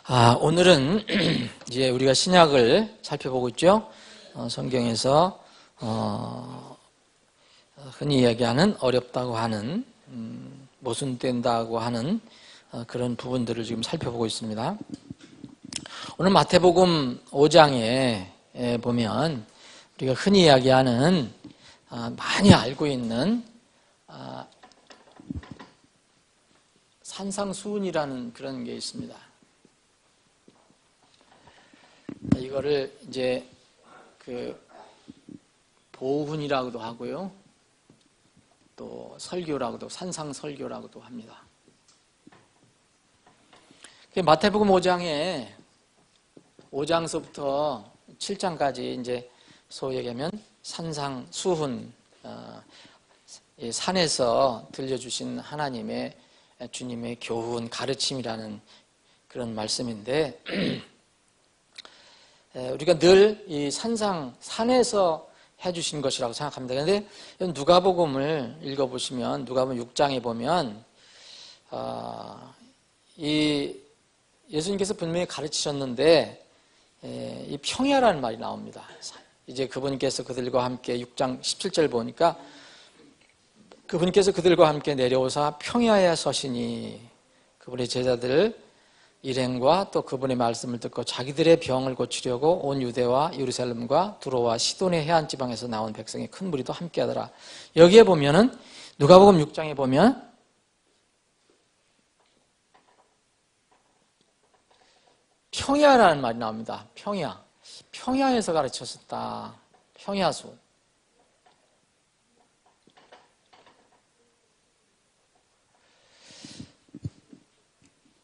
오늘은 이제 우리가 신약을 살펴보고 있죠. 성경에서 흔히 이야기하는 어렵다고 하는 모순된다고 하는 그런 부분들을 지금 살펴보고 있습니다. 오늘 마태복음 5장에 보면 우리가 흔히 이야기하는 많이 알고 있는 산상수훈이라는 그런 게 있습니다. 이거를 이제 보훈이라고도 하고요, 또 설교라고도, 산상설교라고도 합니다. 마태복음 5장에 5장서부터 7장까지 이제 소위 얘기하면 산상수훈, 산에서 들려주신 하나님의 주님의 교훈, 가르침이라는 그런 말씀인데, 우리가 늘 이 산에서 해주신 것이라고 생각합니다. 그런데 누가복음을 읽어보시면, 누가복음 6장에 보면 이 예수님께서 분명히 가르치셨는데 이 평야라는 말이 나옵니다. 이제 그분께서 그들과 함께 6장 17절 보니까 그분께서 그들과 함께 내려오사 평야에 서시니, 그분의 제자들 일행과 또 그분의 말씀을 듣고 자기들의 병을 고치려고 온 유대와 예루살렘과 두로와 시돈의 해안 지방에서 나온 백성의 큰 무리도 함께하더라. 여기에 보면은 누가복음 6장에 보면 평야라는 말이 나옵니다. 평야에서 가르쳤었다. 평야수.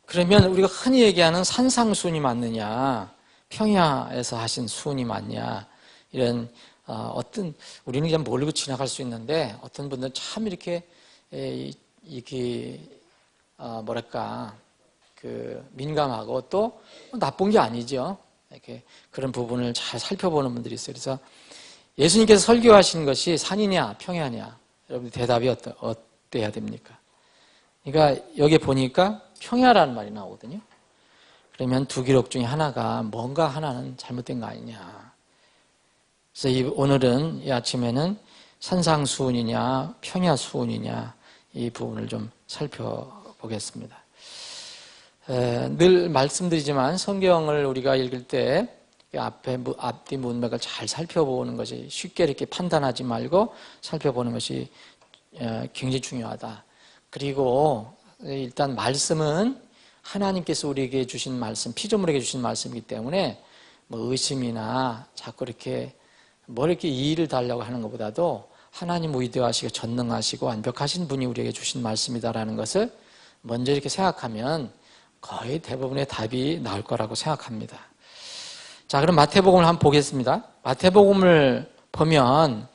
그러면 우리가 흔히 얘기하는 산상수훈이 맞느냐, 평야에서 하신 수훈이 맞냐, 이런 우리는 그냥 모르고 지나갈 수 있는데, 어떤 분들은 참 이렇게 민감하고 또 나쁜 게 아니죠. 이렇게 그런 부분을 잘 살펴보는 분들이 있어요. 그래서 예수님께서 설교하신 것이 산이냐 평야냐, 여러분 대답이 어때야 됩니까? 그러니까 여기 보니까 평야라는 말이 나오거든요. 그러면 두 기록 중에 하나가 뭔가 하나는 잘못된 거 아니냐. 그래서 오늘은 이 아침에는 산상수훈이냐 평야수훈이냐, 이 부분을 좀 살펴보겠습니다. 늘 말씀드리지만 성경을 우리가 읽을 때 앞뒤 문맥을 잘 살펴보는 것이, 쉽게 이렇게 판단하지 말고 살펴보는 것이 굉장히 중요하다. 그리고 일단 말씀은 하나님께서 우리에게 주신 말씀, 피조물에게 주신 말씀이기 때문에 의심이나 자꾸 이렇게 이렇게 이의를 달라고 하는 것보다도 하나님 위대하시고 전능하시고 완벽하신 분이 우리에게 주신 말씀이다라는 것을 먼저 이렇게 생각하면 거의 대부분의 답이 나올 거라고 생각합니다. 자, 그럼 마태복음을 한번 보겠습니다. 마태복음을 보면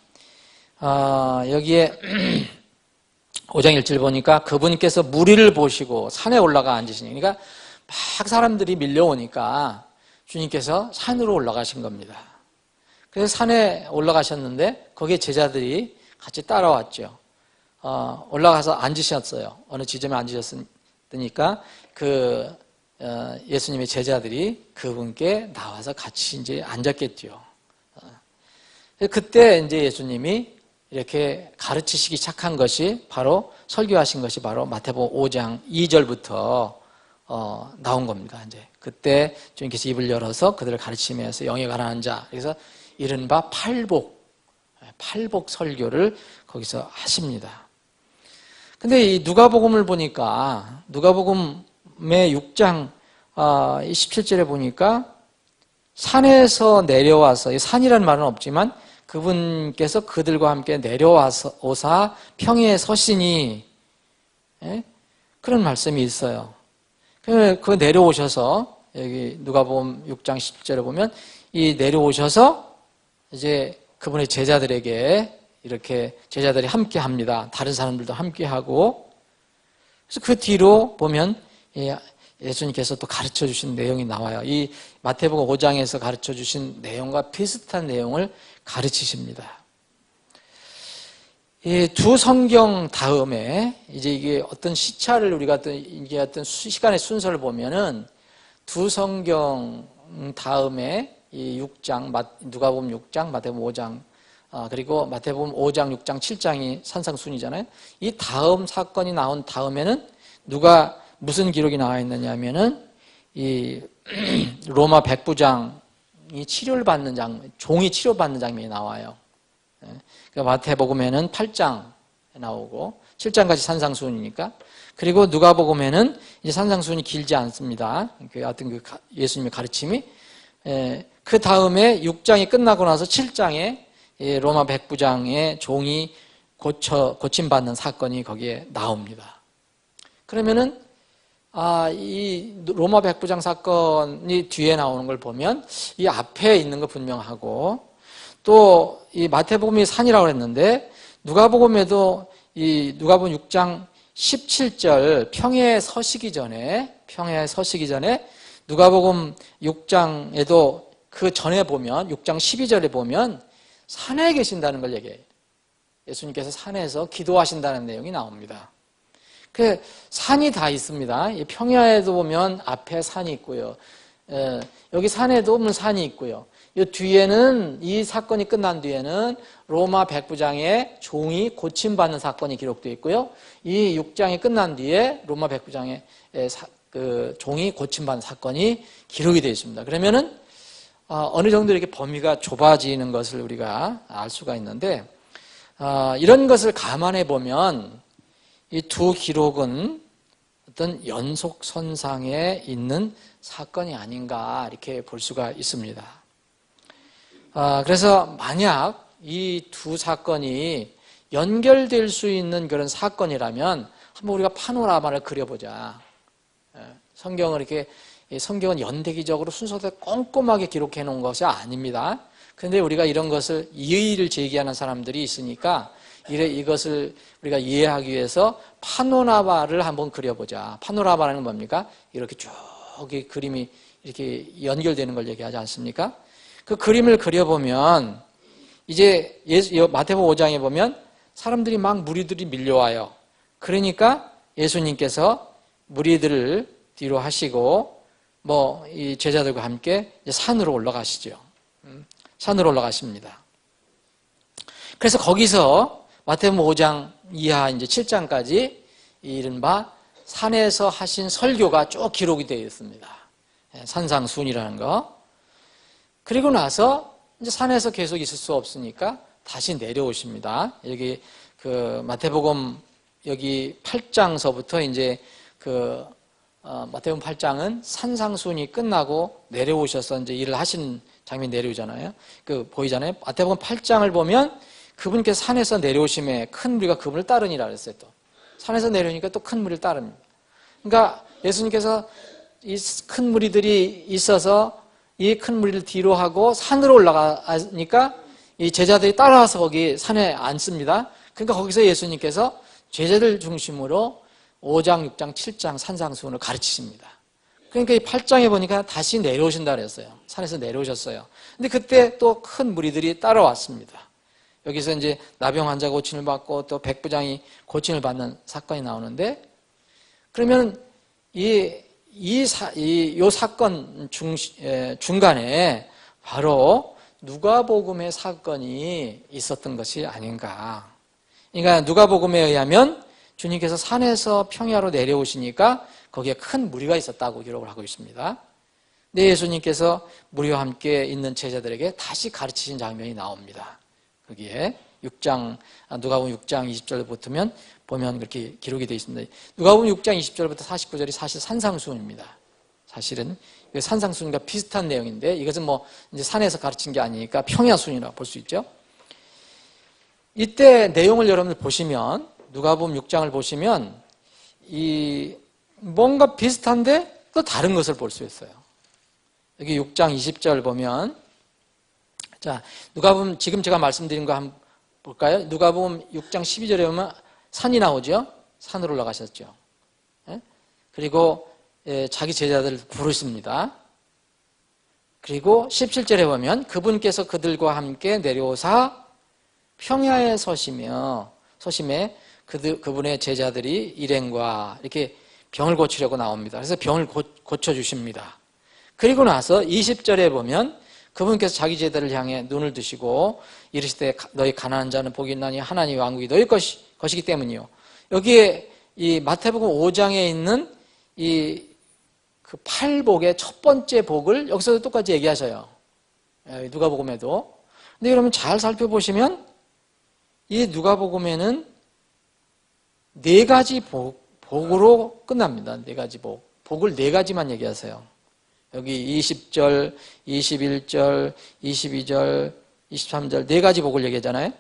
여기에 5장 1절 보니까 그분께서 무리를 보시고 산에 올라가 앉으시니, 그러니까 막 사람들이 밀려오니까 주님께서 산으로 올라가신 겁니다. 그래서 산에 올라가셨는데 거기에 제자들이 같이 따라왔죠. 올라가서 앉으셨어요. 어느 지점에 앉으셨으니까 예수님의 제자들이 그분께 나와서 같이 이제 앉았겠죠. 그때 이제 예수님이 이렇게 가르치시기 시작한 것이, 바로 설교하신 것이 바로 마태복음 5장 2절부터 나온 겁니다. 이제 그때 주님께서 입을 열어서 그들을 가르치면서 영에 가라앉은 자, 그래서 이른바 팔복 설교를 거기서 하십니다. 근데 이 누가복음을 보니까, 누가복음의 6장 17절에 보니까 산에서 내려와서, 이 산이라는 말은 없지만 그분께서 그들과 함께 내려와서 오사 평야에 서시니, 그런 말씀이 있어요. 그 내려오셔서, 여기 누가복음 6장 10절에 보면 이 내려오셔서 이제 그분의 제자들에게 이렇게 제자들이 함께 합니다. 다른 사람들도 함께 하고, 그래서 그 뒤로 보면 예수님께서 또 가르쳐 주신 내용이 나와요. 이 마태복음 5장에서 가르쳐 주신 내용과 비슷한 내용을 가르치십니다. 이 두 성경 다음에 이제 이게 어떤 시차를 우리가 이게 어떤 시간의 순서를 보면은 두 성경 다음에 이 6장, 누가복음 6장, 마태복음 5장, 그리고 마태복음 5장, 6장, 7장이 산상순이잖아요. 이 다음 사건이 나온 다음에는 누가 무슨 기록이 나와 있느냐면은 이 로마 백부장이 치료를 받는 장면, 종이 치료받는 장면이 나와요. 그러니까 마태복음에는 8장 나오고 7장까지 산상순이니까. 그리고 누가복음에는 이제 산상순이 길지 않습니다. 하여튼 예수님의 가르침이. 그 다음에 6장이 끝나고 나서 7장에 로마 백부장의 종이 고침받는 사건이 거기에 나옵니다. 그러면은 이 로마 백부장 사건이 뒤에 나오는 걸 보면 이 앞에 있는 거 분명하고, 또 이 마태복음이 산이라고 했는데 누가복음에도 이 누가복음 6장 17절 평야에 서시기 전에 누가복음 6장에도 그 전에 보면 6장 12절에 보면 산에 계신다는 걸 얘기해요. 예수님께서 산에서 기도하신다는 내용이 나옵니다. 그 산이 다 있습니다. 이 평야에도 보면 앞에 산이 있고요. 여기 산에도 보면 산이 있고요. 이 뒤에는, 이 사건이 끝난 뒤에는 로마 백부장의 종이 고침받는 사건이 기록되어 있고요. 이 6장이 끝난 뒤에 로마 백부장의 종이 고침받는 사건이 기록이 되어 있습니다. 그러면은 어느 정도 이렇게 범위가 좁아지는 것을 우리가 알 수가 있는데, 이런 것을 감안해 보면 이 두 기록은 어떤 연속선상에 있는 사건이 아닌가 이렇게 볼 수가 있습니다. 그래서 만약 이 두 사건이 연결될 수 있는 그런 사건이라면 한번 우리가 파노라마를 그려보자. 성경은 연대기적으로 순서대로 꼼꼼하게 기록해 놓은 것이 아닙니다. 그런데 우리가 이런 것을 이의를 제기하는 사람들이 있으니까 이것을 우리가 이해하기 위해서 파노라마를 한번 그려보자. 파노라마는 뭡니까? 이렇게 쭉 그림이 이렇게 연결되는 걸 얘기하지 않습니까? 그 그림을 그려보면 이제 마태복음 5장에 보면 사람들이 막 무리들이 밀려와요. 그러니까 예수님께서 무리들을 뒤로 하시고 이 제자들과 함께 이제 산으로 올라가시죠. 산으로 올라가십니다. 그래서 거기서 마태복음 5장 이하 이제 7장까지 이른바 산에서 하신 설교가 쭉 기록이 되어 있습니다. 산상순이라는 거. 그리고 나서 이제 산에서 계속 있을 수 없으니까 다시 내려오십니다. 여기 마태복음 여기 8장서부터 이제 마태복음 8장은 산상순이 끝나고 내려오셔서 이제 일을 하신 장면이 내려오잖아요. 보이잖아요. 마태복음 8장을 보면 그분께서 산에서 내려오심에 큰 무리가 그분을 따르니라 그랬어요. 또 산에서 내려오니까 또 큰 무리를 따릅니다. 그러니까 예수님께서 이 큰 무리들이 있어서 이 큰 무리를 뒤로 하고 산으로 올라가니까 이 제자들이 따라와서 거기 산에 앉습니다. 그러니까 거기서 예수님께서 제자들 중심으로 5장, 6장, 7장 산상수훈을 가르치십니다. 그러니까 이 8장에 보니까 다시 내려오신다 그랬어요. 산에서 내려오셨어요. 근데 그때 또 큰 무리들이 따라왔습니다. 여기서 이제 나병 환자가 고침을 받고 또 백부장이 고침을 받는 사건이 나오는데, 그러면 이 사건 중간에 바로 누가복음의 사건이 있었던 것이 아닌가. 그러니까 누가복음에 의하면 주님께서 산에서 평야로 내려오시니까 거기에 큰 무리가 있었다고 기록을 하고 있습니다. 근데 예수님께서 무리와 함께 있는 제자들에게 다시 가르치신 장면이 나옵니다. 거기에 누가복음 6장 20절부터 보면 그렇게 기록이 되어 있습니다. 누가복음 6장 20절부터 49절이 사실 산상수훈입니다. 사실은 산상수훈과 비슷한 내용인데 이것은 이제 산에서 가르친 게 아니니까 평야수훈이라고 볼 수 있죠. 이때 내용을 여러분들 보시면 누가복음 6장을 보시면 뭔가 비슷한데 또 다른 것을 볼 수 있어요. 여기 6장 20절 보면, 자, 누가복음 지금 제가 말씀드린 거 한번 볼까요? 누가복음 6장 12절에 보면 산이 나오죠. 산으로 올라가셨죠. 그리고 자기 제자들을 부르십니다. 그리고 17절에 보면 그분께서 그들과 함께 내려오사 평야에 서심에 그분의 제자들이 일행과 이렇게 병을 고치려고 나옵니다. 그래서 병을 고쳐주십니다. 그리고 나서 20절에 보면 그분께서 자기 제자를 향해 눈을 드시고 이르시되 너희 가난한 자는 복이 있나니 하나님의 왕국이 너희 것이기 때문이요. 여기에 이 마태복음 5장에 있는 이 그 팔복의 첫 번째 복을 여기서도 똑같이 얘기하셔요. 누가복음에도. 근데 여러분 잘 살펴보시면 이 누가복음에는 네 가지 복으로 끝납니다. 네 가지 복. 복을 네 가지만 얘기하세요. 여기 20절, 21절, 22절, 23절 네 가지 복을 얘기하잖아요.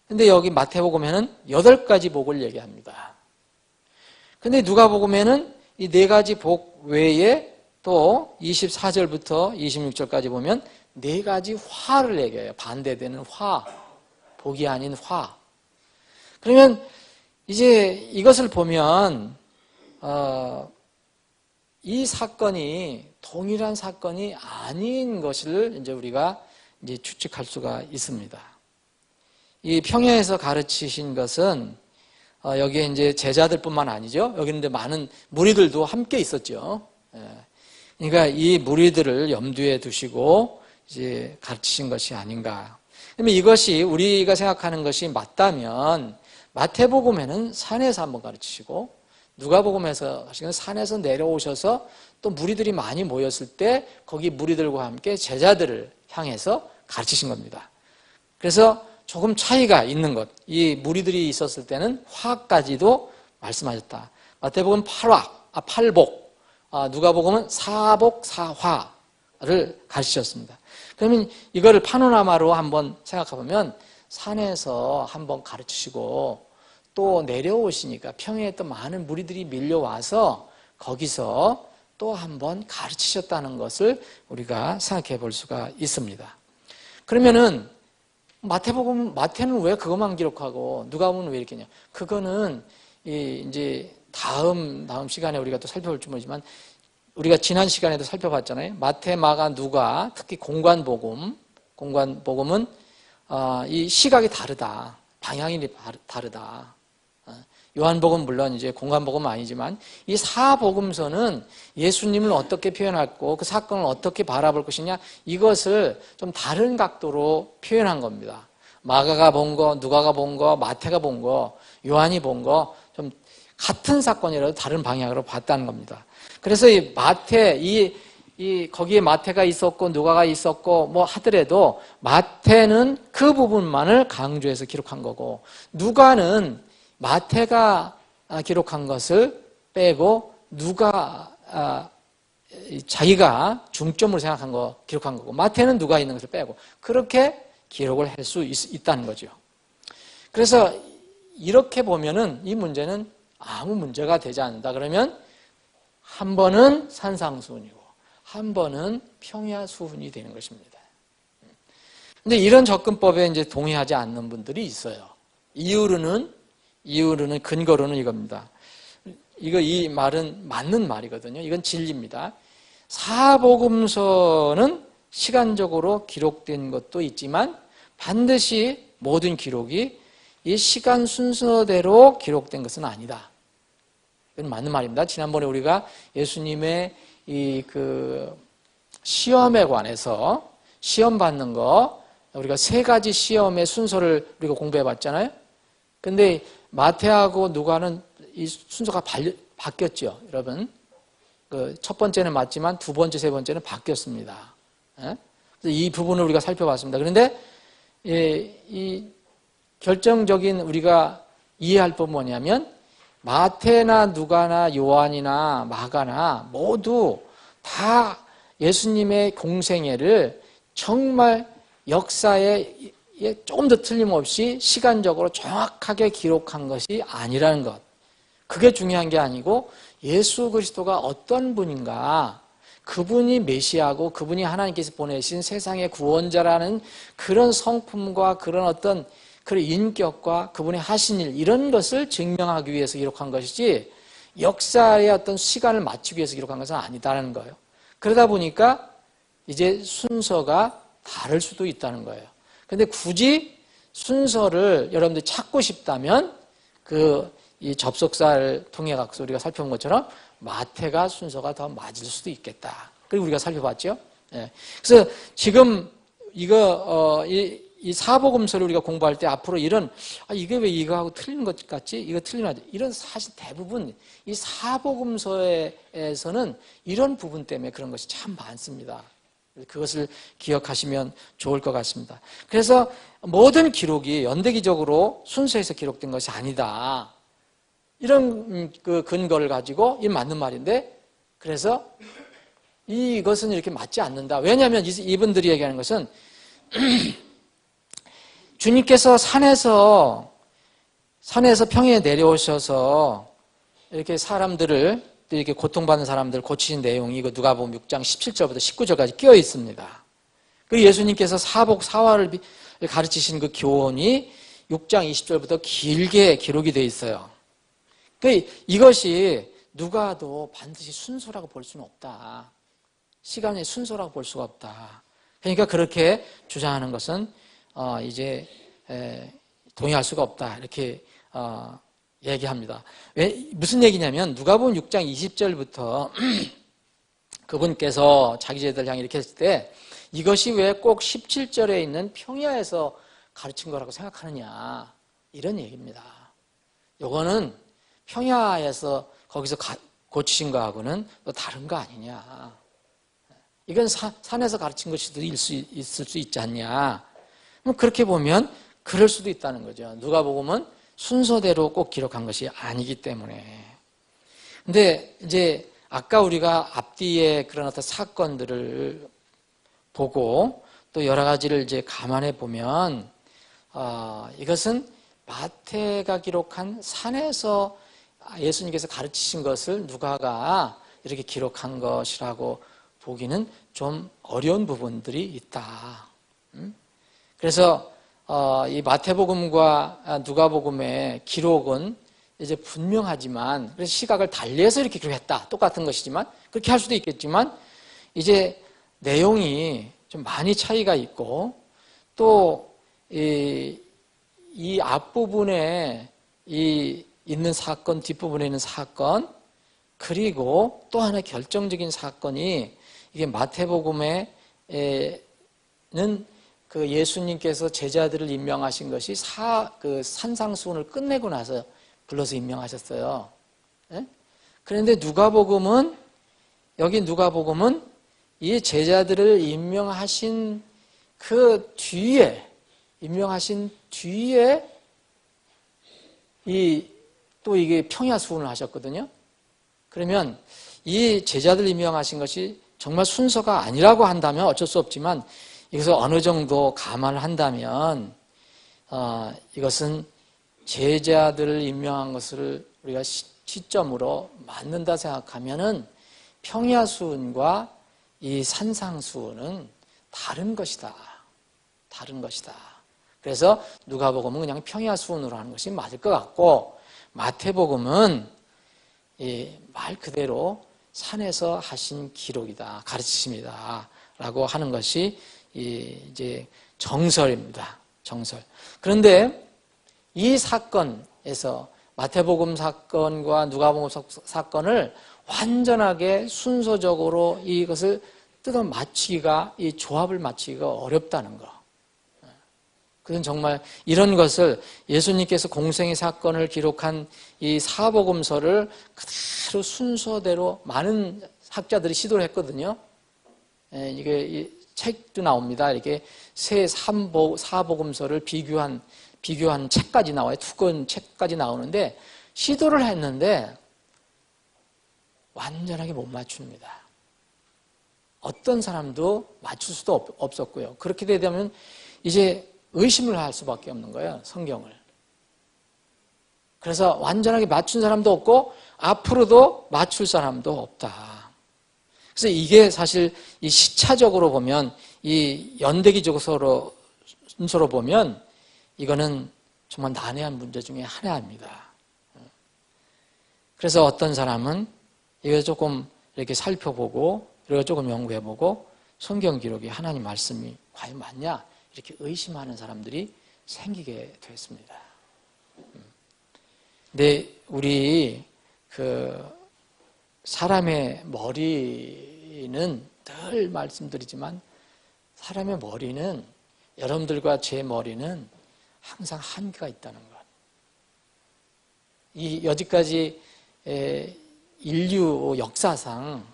근데 여기 마태복음에는 8가지 복을 얘기합니다. 근데 누가복음에는 이 네 가지 복 외에 또 24절부터 26절까지 보면 네 가지 화를 얘기해요. 반대되는 화. 복이 아닌 화. 그러면 이제 이것을 보면 이 사건이 동일한 사건이 아닌 것을 이제 우리가 이제 추측할 수가 있습니다. 이 평야에서 가르치신 것은 여기에 이제 제자들뿐만 아니죠. 여기 있는데 많은 무리들도 함께 있었죠. 그러니까 이 무리들을 염두에 두시고 이제 가르치신 것이 아닌가. 그러면 이것이 우리가 생각하는 것이 맞다면 마태복음에는 산에서 한번 가르치시고 누가복음에서 하시는 산에서 내려오셔서 또 무리들이 많이 모였을 때 거기 무리들과 함께 제자들을 향해서 가르치신 겁니다. 그래서 조금 차이가 있는 것. 이 무리들이 있었을 때는 화까지도 말씀하셨다. 마태복음은 팔복, 누가복음은 사복, 사화를 가르치셨습니다. 그러면 이거를 파노라마로 한번 생각해보면 산에서 한번 가르치시고 또 내려오시니까 평야에 또 많은 무리들이 밀려와서 거기서 또 한번 가르치셨다는 것을 우리가 생각해 볼 수가 있습니다. 그러면은 마태는 왜 그것만 기록하고 누가복음은 왜 이렇게 했냐? 그거는 이제 다음 시간에 우리가 또 살펴볼 줄 모르지만 우리가 지난 시간에도 살펴봤잖아요. 마태, 마가, 누가 특히 공관복음은 이 시각이 다르다. 방향이 다르다. 요한복음 물론 이제 공관복음은 아니지만 이 사복음서는 예수님을 어떻게 표현했고 그 사건을 어떻게 바라볼 것이냐 이것을 좀 다른 각도로 표현한 겁니다. 마가가 본 거, 누가가 본 거, 마태가 본 거, 요한이 본 거 좀 같은 사건이라도 다른 방향으로 봤다는 겁니다. 그래서 이 마태, 거기에 마태가 있었고 누가가 있었고 뭐 하더라도 마태는 그 부분만을 강조해서 기록한 거고 누가는 마태가 기록한 것을 빼고 누가 자기가 중점으로 생각한 거 기록한 거고 마태는 누가 있는 것을 빼고 그렇게 기록을 할 수 있다는 거죠. 그래서 이렇게 보면은 이 문제는 아무 문제가 되지 않는다. 그러면 한 번은 산상수훈이고 한 번은 평야수훈이 되는 것입니다. 근데 이런 접근법에 이제 동의하지 않는 분들이 있어요. 이유로는 근거로는 이겁니다. 이 말은 맞는 말이거든요. 이건 진리입니다. 사복음서는 시간적으로 기록된 것도 있지만 반드시 모든 기록이 이 시간 순서대로 기록된 것은 아니다. 이건 맞는 말입니다. 지난번에 우리가 예수님의 그 시험에 관해서 시험 받는 거 우리가 3가지 시험의 순서를 우리가 공부해 봤잖아요. 근데 마태하고 누가는 이 순서가 바뀌었죠, 여러분. 그 첫 번째는 맞지만 두 번째, 세 번째는 바뀌었습니다. 그래서 이 부분을 우리가 살펴봤습니다. 그런데 이 결정적인 우리가 이해할 건 뭐냐면 마태나 누가나 요한이나 마가나 모두 다 예수님의 공생애를 정말 역사에 조금 더 틀림없이 시간적으로 정확하게 기록한 것이 아니라는 것. 그게 중요한 게 아니고 예수 그리스도가 어떤 분인가, 그분이 메시아고 그분이 하나님께서 보내신 세상의 구원자라는 그런 성품과 그런 어떤 그런 인격과 그분이 하신 일 이런 것을 증명하기 위해서 기록한 것이지 역사의 어떤 시간을 맞추기 위해서 기록한 것은 아니다라는 거예요. 그러다 보니까 이제 순서가 다를 수도 있다는 거예요. 근데 굳이 순서를 여러분들이 찾고 싶다면 이 접속사를 통해 갖고 우리가 살펴본 것처럼 마태가 순서가 더 맞을 수도 있겠다. 그리고 우리가 살펴봤죠. 예. 그래서 지금 이 사복음서를 우리가 공부할 때 앞으로 이런 이게 왜 이거하고 틀린 것 같지? 이거 틀리면 이런 사실 대부분 이 사복음서에서는 이런 부분 때문에 그런 것이 참 많습니다. 그것을 기억하시면 좋을 것 같습니다. 그래서 모든 기록이 연대기적으로 순서에서 기록된 것이 아니다. 이런 그 근거를 가지고 이 맞는 말인데 그래서 이것은 이렇게 맞지 않는다. 왜냐하면 이분들이 얘기하는 것은 주님께서 산에서 평야에 내려오셔서 이렇게 사람들을 이렇게 고통받는 사람들을 고치신 내용이 이거 누가복음 6장 17절부터 19절까지 끼어 있습니다. 그리고 예수님께서 사화를 가르치신 그 교훈이 6장 20절부터 길게 기록이 되어 있어요. 그러니까 이것이 누가도 반드시 순서라고 볼 수는 없다. 시간의 순서라고 볼 수가 없다. 그러니까 그렇게 주장하는 것은 이제 동의할 수가 없다. 이렇게 얘기합니다. 무슨 얘기냐면 누가복음 6장 20절부터 그분께서 자기 제자들 향해 이렇게 했을 때 이것이 왜 꼭 17절에 있는 평야에서 가르친 거라고 생각하느냐 이런 얘기입니다. 요거는 평야에서 거기서 고치신 거하고는 또 다른 거 아니냐. 이건 산에서 가르친 것이 있을 수 있지 않냐. 그렇게 보면 그럴 수도 있다는 거죠. 누가복음은 순서대로 꼭 기록한 것이 아니기 때문에. 근데 이제 아까 우리가 앞뒤에 그런 어떤 사건들을 보고 또 여러 가지를 이제 감안해 보면 이것은 마태가 기록한 산에서 예수님께서 가르치신 것을 누가가 이렇게 기록한 것이라고 보기는 좀 어려운 부분들이 있다. 그래서 이 마태복음과 누가복음의 기록은 이제 분명하지만 그래서 시각을 달리해서 이렇게 기록했다. 똑같은 것이지만 그렇게 할 수도 있겠지만 이제 내용이 좀 많이 차이가 있고 또 이 앞부분에 있는 사건, 뒷부분에 있는 사건 그리고 또 하나 결정적인 사건이 이게 마태복음에는 그 예수님께서 제자들을 임명하신 것이 그 산상수훈을 끝내고 나서 불러서 임명하셨어요. 네? 그런데 여기 누가복음은 이 제자들을 임명하신 뒤에 또 이게 평야수훈을 하셨거든요. 그러면 이 제자들 임명하신 것이 정말 순서가 아니라고 한다면 어쩔 수 없지만 이것을 어느 정도 감안을 한다면 이것은 제자들을 임명한 것을 우리가 시점으로 맞는다 생각하면은 평야수훈과 이 산상수훈은 다른 것이다. 그래서 누가복음은 그냥 평야수훈으로 하는 것이 맞을 것 같고 마태복음은 말 그대로 산에서 하신 기록이다, 가르치심이다 라고 하는 것이 이제 정설입니다. 정설. 그런데 이 사건에서 마태복음 사건과 누가복음 사건을 완전하게 순서적으로 이것을 뜯어 맞추기가, 이 조합을 맞추기가 어렵다는 거. 그건 정말 이런 것을 예수님께서 공생의 사건을 기록한 이 사복음서를 그대로 순서대로 많은 학자들이 시도를 했거든요. 이게 책도 나옵니다. 이렇게 새 사복음서를 비교한 책까지 나와요. 2권 책까지 나오는데 시도를 했는데 완전하게 못 맞춥니다. 어떤 사람도 맞출 수도 없었고요. 그렇게 되면 이제 의심을 할 수밖에 없는 거예요. 성경을. 그래서 완전하게 맞춘 사람도 없고 앞으로도 맞출 사람도 없다. 그래서 이게 사실 이 시차적으로 보면 이 연대기적으로 순서로 보면 이거는 정말 난해한 문제 중에 하나입니다. 그래서 어떤 사람은 이거 조금 이렇게 살펴보고 그리고 조금 연구해보고 성경 기록이 하나님 말씀이 과연 맞냐 이렇게 의심하는 사람들이 생기게 됐습니다. 근데 우리 그 사람의 머리에 머리는 늘 말씀드리지만 사람의 머리는 여러분들과 제 머리는 항상 한계가 있다는 것. 이 여지까지 인류 역사상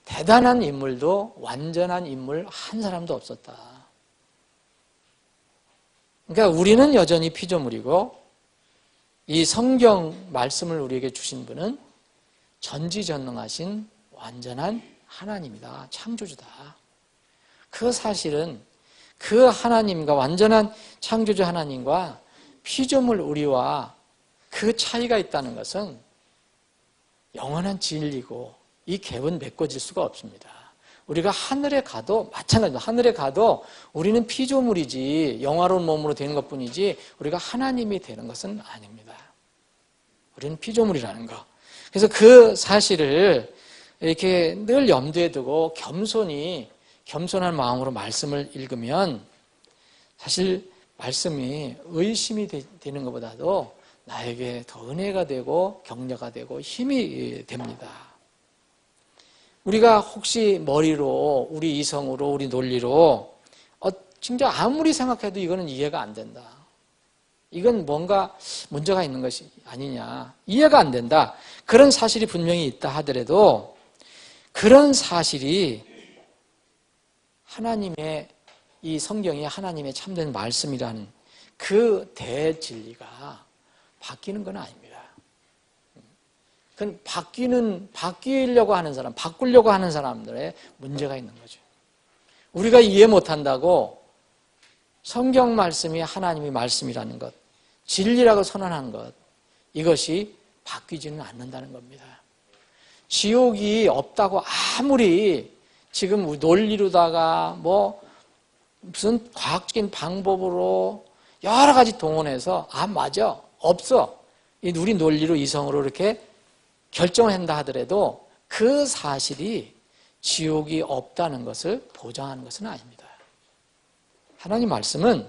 대단한 인물도 완전한 인물 한 사람도 없었다. 그러니까 우리는 여전히 피조물이고 이 성경 말씀을 우리에게 주신 분은 전지전능하신 완전한 하나님이다. 창조주다. 그 사실은 그 하나님과 완전한 창조주 하나님과 피조물 우리와 그 차이가 있다는 것은 영원한 진리고 이 갭은 메꿔질 수가 없습니다. 우리가 하늘에 가도 마찬가지입니다. 하늘에 가도 우리는 피조물이지 영화로운 몸으로 되는 것뿐이지 우리가 하나님이 되는 것은 아닙니다. 우리는 피조물이라는 거. 그래서 그 사실을 이렇게 늘 염두에 두고 겸손한 마음으로 말씀을 읽으면 사실 말씀이 의심이 되는 것보다도 나에게 더 은혜가 되고 격려가 되고 힘이 됩니다. 우리가 혹시 머리로, 우리 이성으로, 우리 논리로 진짜 아무리 생각해도 이거는 이해가 안 된다. 이건 뭔가 문제가 있는 것이 아니냐. 이해가 안 된다. 그런 사실이 분명히 있다 하더라도 그런 사실이 하나님의 이 성경이 하나님의 참된 말씀이라는 그 대진리가 바뀌는 건 아닙니다. 그건 바뀌려고 하는 사람, 바꾸려고 하는 사람들의 문제가 있는 거죠. 우리가 이해 못한다고 성경 말씀이 하나님의 말씀이라는 것, 진리라고 선언한 것, 이것이 바뀌지는 않는다는 겁니다. 지옥이 없다고 아무리 지금 논리로다가 무슨 과학적인 방법으로 여러 가지 동원해서 맞아, 없어. 우리 논리로 이성으로 이렇게 결정을 한다 하더라도 그 사실이 지옥이 없다는 것을 보장하는 것은 아닙니다. 하나님 말씀은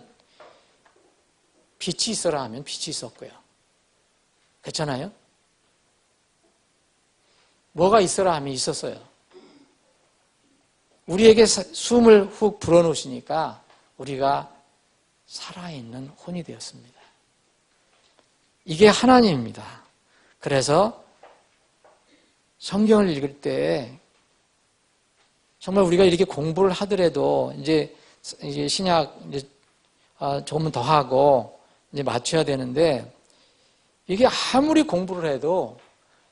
빛이 있어라 하면 빛이 있었고요. 그렇잖아요? 뭐가 있어라 하면 있었어요. 우리에게 숨을 훅 불어넣으시니까 우리가 살아있는 혼이 되었습니다. 이게 하나님입니다. 그래서 성경을 읽을 때 정말 우리가 이렇게 공부를 하더라도 이제 신약 조금 더 하고 이제 맞춰야 되는데 이게 아무리 공부를 해도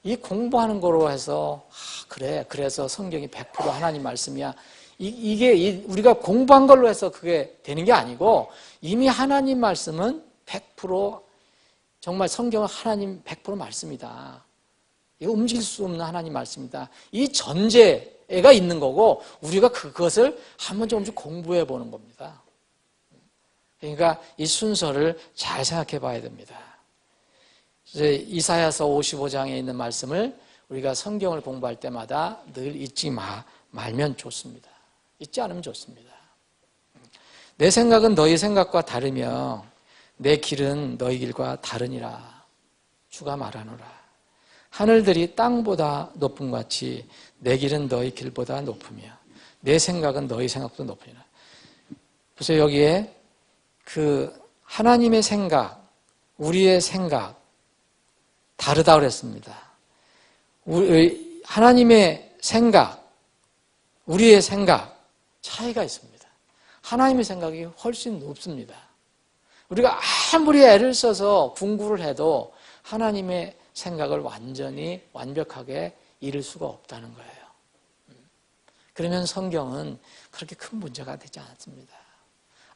이 공부하는 거로 해서 그래서 성경이 100% 하나님 말씀이야. 이게 우리가 공부한 걸로 해서 그게 되는 게 아니고 이미 하나님 말씀은 100% 정말 성경은 하나님 100% 말씀이다. 이거 움직일 수 없는 하나님 말씀이다. 이 전제가 있는 거고 우리가 그것을 한번 조금씩 공부해 보는 겁니다. 그러니까 이 순서를 잘 생각해 봐야 됩니다. 이사야서 55장에 있는 말씀을 우리가 성경을 공부할 때마다 늘 잊지 말면 좋습니다. 잊지 않으면 좋습니다. 내 생각은 너희 생각과 다르며 내 길은 너희 길과 다르니라. 주가 말하노라. 하늘들이 땅보다 높음 같이 내 길은 너희 길보다 높으며 내 생각은 너희 생각보다 높으니라. 보세요. 여기에 하나님의 생각, 우리의 생각 다르다고 그랬습니다. 하나님의 생각, 우리의 생각 차이가 있습니다. 하나님의 생각이 훨씬 높습니다. 우리가 아무리 애를 써서 공부를 해도 하나님의 생각을 완전히 완벽하게 이룰 수가 없다는 거예요. 그러면 성경은 그렇게 큰 문제가 되지 않습니다.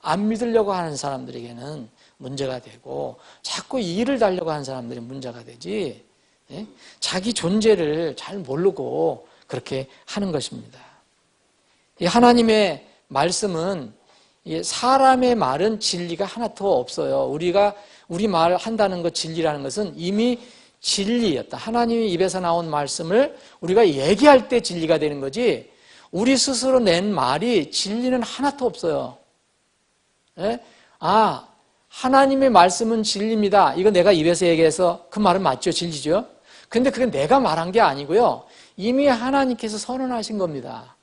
안 믿으려고 하는 사람들에게는 문제가 되고 자꾸 이의를 달려고 하는 사람들이 문제가 되지 자기 존재를 잘 모르고 그렇게 하는 것입니다. 이 하나님의 말씀은 사람의 말은 진리가 하나도 없어요. 우리 말 한다는 것 진리라는 것은 이미 진리였다. 하나님의 입에서 나온 말씀을 우리가 얘기할 때 진리가 되는 거지 우리 스스로 낸 말이 진리는 하나도 없어요. 하나님의 말씀은 진리입니다. 이거 내가 입에서 얘기해서 그 말은 맞죠? 진리죠? 근데 그게 내가 말한 게 아니고요. 이미 하나님께서 선언하신 겁니다.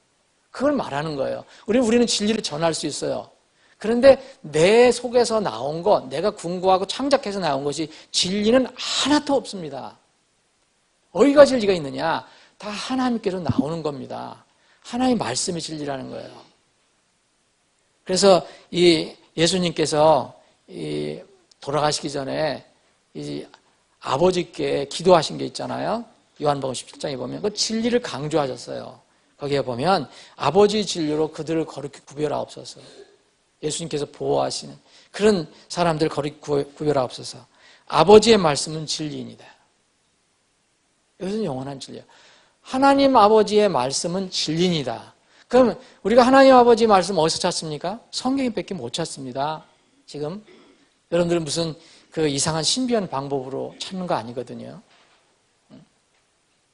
그걸 말하는 거예요. 우리는 진리를 전할 수 있어요. 그런데 내 속에서 나온 것, 내가 궁구하고 창작해서 나온 것이 진리는 하나도 없습니다. 어디가 진리가 있느냐? 다 하나님께서 나오는 겁니다. 하나님의 말씀이 진리라는 거예요. 그래서 이 예수님께서 이 돌아가시기 전에 이 아버지께 기도하신 게 있잖아요. 요한복음 17장에 보면 그 진리를 강조하셨어요. 거기에 보면 아버지 진리로 그들을 거룩히 구별하옵소서. 예수님께서 보호하시는 그런 사람들을 거룩히 구별하옵소서. 아버지의 말씀은 진리입니다. 이것은 영원한 진리예요. 하나님 아버지의 말씀은 진리입니다. 그럼 우리가 하나님 아버지의 말씀 어디서 찾습니까? 성경에밖에 못 찾습니다. 지금 여러분들은 무슨 그 이상한 신비한 방법으로 찾는 거 아니거든요.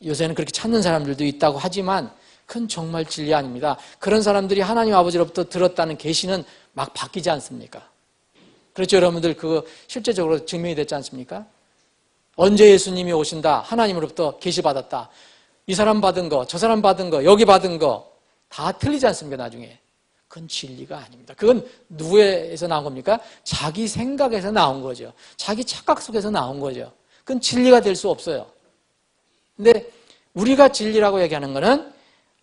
요새는 그렇게 찾는 사람들도 있다고 하지만 그건 정말 진리 아닙니다. 그런 사람들이 하나님 아버지로부터 들었다는 계시는 막 바뀌지 않습니까? 그렇죠, 여러분들 그거 실제적으로 증명이 됐지 않습니까? 언제 예수님이 오신다, 하나님으로부터 계시 받았다. 이 사람 받은 거, 저 사람 받은 거, 여기 받은 거 다 틀리지 않습니까, 나중에? 그건 진리가 아닙니다. 그건 누구에서 나온 겁니까? 자기 생각에서 나온 거죠. 자기 착각 속에서 나온 거죠. 그건 진리가 될 수 없어요. 근데 우리가 진리라고 얘기하는 거는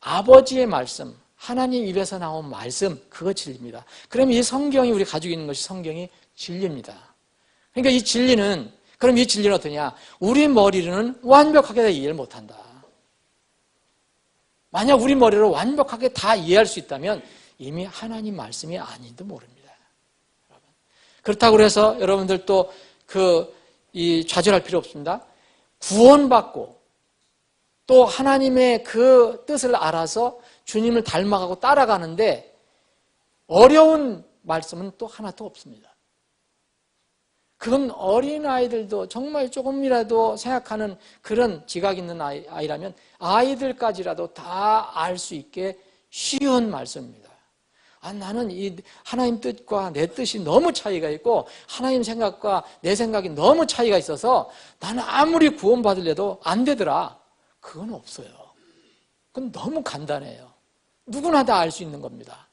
아버지의 말씀, 하나님 입에서 나온 말씀, 그거 진리입니다. 그럼 이 성경이 우리 가지고 있는 것이 성경이 진리입니다. 그러니까 이 진리는, 그럼 이 진리는 어떠냐? 우리 머리로는 완벽하게 다 이해를 못한다. 만약 우리 머리로 완벽하게 다 이해할 수 있다면 이미 하나님 말씀이 아닌지도 모릅니다. 그렇다고 해서 여러분들 또 좌절할 필요 없습니다. 구원받고 또 하나님의 그 뜻을 알아서 주님을 닮아가고 따라가는데 어려운 말씀은 또 하나도 없습니다. 그건 어린아이들도 정말 조금이라도 생각하는 그런 지각 있는 아이라면 아이들까지라도 다 알 수 있게 쉬운 말씀입니다. 나는 이 하나님 뜻과 내 뜻이 너무 차이가 있고 하나님 생각과 내 생각이 너무 차이가 있어서 나는 아무리 구원받으려도 안 되더라. 그건 없어요. 그건 너무 간단해요. 누구나 다 알 수 있는 겁니다.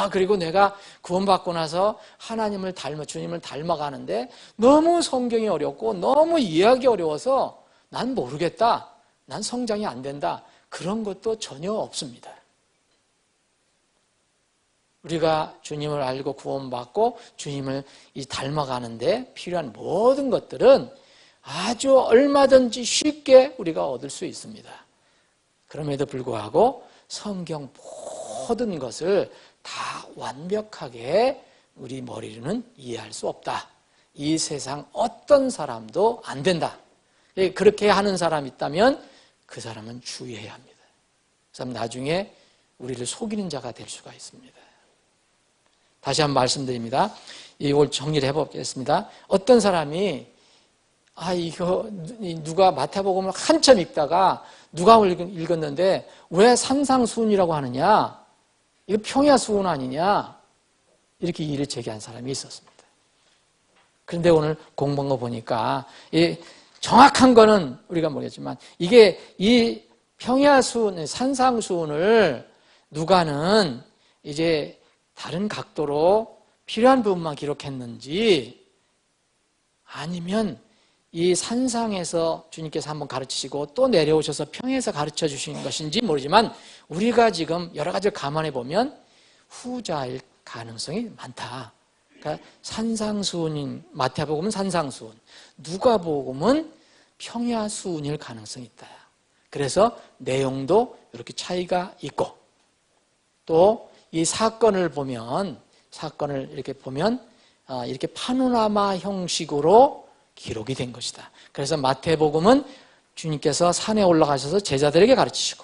그리고 내가 구원받고 나서 하나님을 주님을 닮아가는데 너무 성경이 어렵고 너무 이해하기 어려워서 난 모르겠다. 난 성장이 안 된다. 그런 것도 전혀 없습니다. 우리가 주님을 알고 구원받고 주님을 닮아가는데 필요한 모든 것들은 아주 얼마든지 쉽게 우리가 얻을 수 있습니다. 그럼에도 불구하고 성경 모든 것을 다 완벽하게 우리 머리로는 이해할 수 없다. 이 세상 어떤 사람도 안 된다. 그렇게 하는 사람이 있다면 그 사람은 주의해야 합니다. 그 사람 나중에 우리를 속이는 자가 될 수가 있습니다. 다시 한번 말씀드립니다. 이걸 정리를 해보겠습니다. 어떤 사람이 이거 누가 마태복음을 한참 읽다가 누가 읽었는데 왜 산상수훈이라고 하느냐? 이거 평야수훈 아니냐? 이렇게 이의를 제기한 사람이 있었습니다. 그런데 오늘 공부한 거 보니까 정확한 거는 우리가 모르겠지만 이게 이 평야수훈, 산상수훈을 누가는 이제 다른 각도로 필요한 부분만 기록했는지 아니면 이 산상에서 주님께서 한번 가르치시고 또 내려오셔서 평에서 가르쳐 주신 것인지 모르지만 우리가 지금 여러 가지를 감안해 보면 후자일 가능성이 많다. 그러니까 산상수훈인 마태복음은 산상수훈, 누가복음은 평야수훈일 가능성이 있다. 그래서 내용도 이렇게 차이가 있고 또 이 사건을 이렇게 보면 이렇게 파노라마 형식으로 기록이 된 것이다. 그래서 마태복음은 주님께서 산에 올라가셔서 제자들에게 가르치시고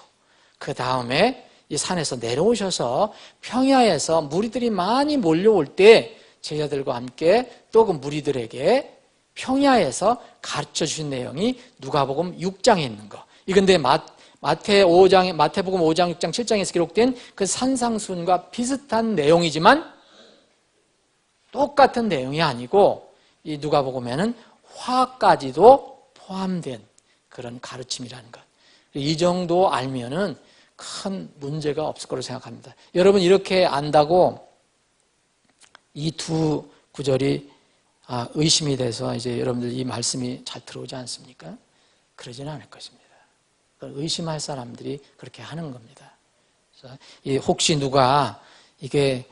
그 다음에 이 산에서 내려오셔서 평야에서 무리들이 많이 몰려올 때 제자들과 함께 또 그 무리들에게 평야에서 가르쳐 주신 내용이 누가복음 6장에 있는 거. 이건데 마태복음 5장, 6장, 7장에서 기록된 그 산상수훈과 비슷한 내용이지만 똑같은 내용이 아니고 이 누가복음에는 화까지도 포함된 그런 가르침이라는 것. 이 정도 알면은 큰 문제가 없을 거라고 생각합니다. 여러분 이렇게 안다고 이 두 구절이 의심이 돼서 이제 여러분들 이 말씀이 잘 들어오지 않습니까? 그러지는 않을 것입니다. 의심할 사람들이 그렇게 하는 겁니다. 그래서 혹시 누가 이게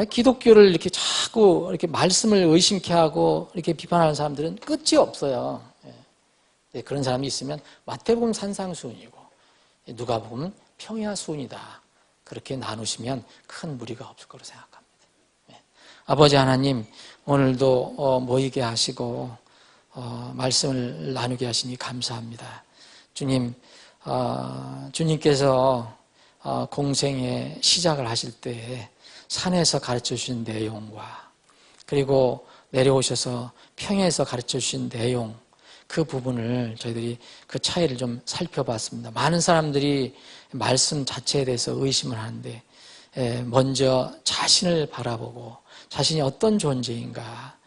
기독교를 이렇게 자꾸 이렇게 말씀을 의심케 하고 이렇게 비판하는 사람들은 끝이 없어요. 그런 사람이 있으면 마태복음 산상수훈이고 누가복음 평야수훈이다. 그렇게 나누시면 큰 무리가 없을 거라고 생각합니다. 아버지 하나님, 오늘도 모이게 하시고 말씀을 나누게 하시니 감사합니다. 주님, 주님께서 공생의 시작을 하실 때 산에서 가르쳐 주신 내용과 그리고 내려오셔서 평야에서 가르쳐 주신 내용, 그 부분을 저희들이 그 차이를 좀 살펴봤습니다. 많은 사람들이 말씀 자체에 대해서 의심을 하는데 먼저 자신을 바라보고 자신이 어떤 존재인가,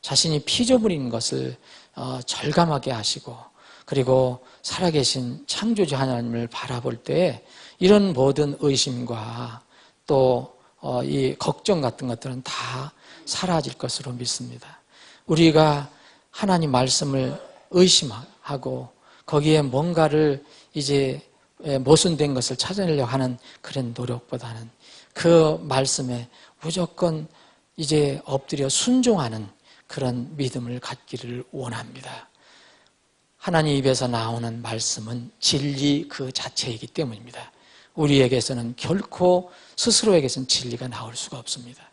자신이 피조물인 것을 절감하게 하시고 그리고 살아계신 창조주 하나님을 바라볼 때 이런 모든 의심과 또 이 걱정 같은 것들은 다 사라질 것으로 믿습니다. 우리가 하나님 말씀을 의심하고 거기에 뭔가를 이제 모순된 것을 찾아내려고 하는 그런 노력보다는 그 말씀에 무조건 이제 엎드려 순종하는 그런 믿음을 갖기를 원합니다. 하나님 입에서 나오는 말씀은 진리 그 자체이기 때문입니다. 우리에게서는 결코 스스로에게서는 진리가 나올 수가 없습니다.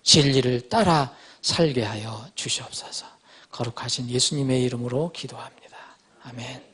진리를 따라 살게 하여 주시옵소서. 거룩하신 예수님의 이름으로 기도합니다. 아멘.